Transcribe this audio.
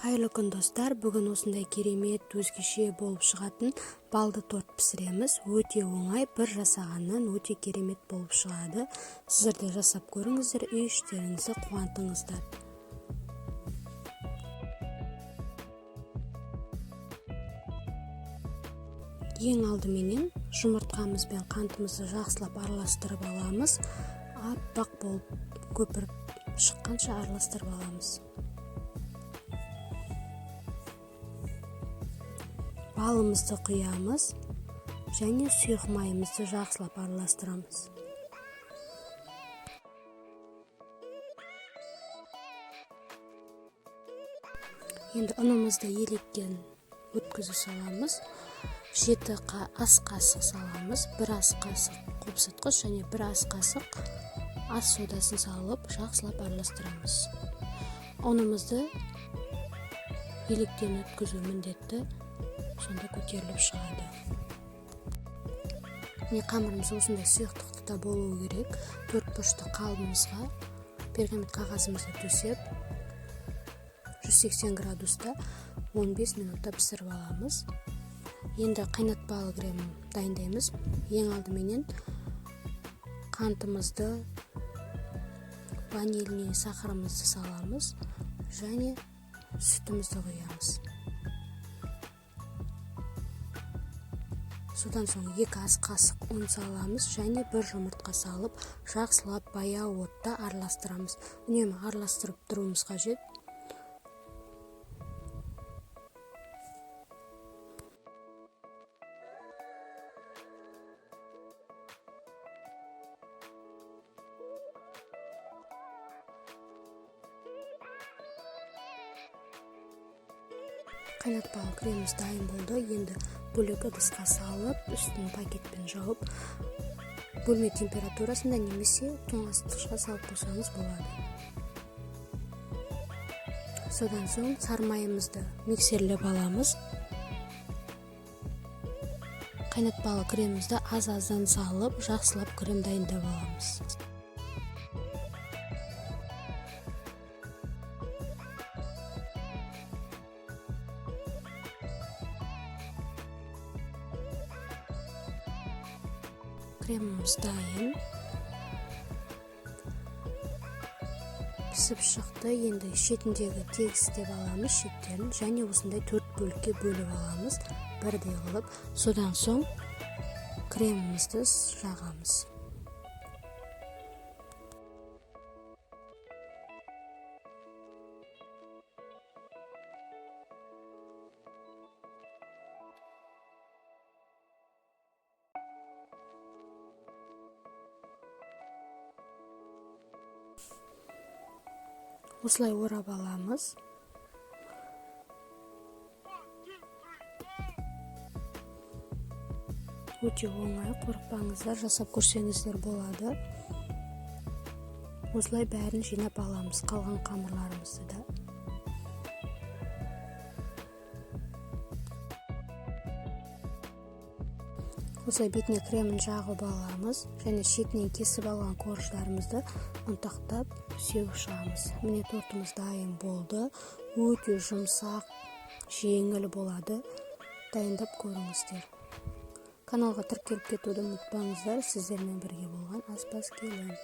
Қайырлы күн достар, бүгін осындай керемет, өзгеше болып шығатын балды торт пісіреміз. Өте оңай, бір жасағаннан өте керемет болып шығады. Сіздер де жасап көріңіздер, үй іштеріңізді қуантыңыздар. Ең алдыменен жұмыртқамыз бен қантымызды жақсылап араластырып аламыз. Аппақ болып көпіріп шыққанша араластырып аламыз. Балымызды құямыз және сұйық майымызды жақсылап араластырамыз. Енді ұнымызды електен өткізіп саламыз. 7 ас қасық саламыз. 1 ас қасық қопсытқыш және 1 ас қасық ас содасын салып жақсылап араластырамыз. Ұнымызды електен өткізу міндетті. Сонда көтеріліп шығады. Қамырымыз осындай сұйықтықта болуы керек. 4 бұрышты қалыбымызға пергамент қағазымызды төсеп 180 градуста 15 минутта пісіріп аламыз. Енді қайнатпалы крем дайындаймыз. Ең алдыменен қантымызды, ванильный сахарымызды саламыз және сүтімізді құямыз. Содан соң 2 ас қасық ұн саламыз және 1 жұмыртқа салып, жақсылап баяу отта араластырамыз. Үнемі араластырып тұруымыз қажет. Қайнатпалы креміміз дайын болды. Енді бөлек ыдысқа салып, үстін пакетпен жауып, бөлме температурасында немесе тоңазытқышқа салып қойсаңыз болады. Содан соң сары майымызды миксерлеп аламыз. Қайнатпалы кремімізді аз-аздан салып, жақсылап крем дайындап аламыз. Креміміз дайын. Пісіп шықты. Енді шетіндегі тегістеп аламыз шеттерін және осындай 4 бөлікке бөліп аламыз. Бірдей қылып. Содан соң кремімізді жағамыз. Осылай орап аламыз. Өте оңай, қорықпаңыздар, жасап көрсеңіздер болады. Осылай бәрін жинап аламыз, қалған қамырларымызды да. Осылай бетіне кремін жағып аламыз және шетінен кесіп алған корждарымызды ұнтақтап сеуіп шығамыз. Міне тортымыз дайын болды. Өте жұмсақ, жеңіл болады. Дайындап көріңіздер. Каналға тіркеліп кетуді ұмытпаңыздар. Сіздермен бірге болған Аспаз Келін.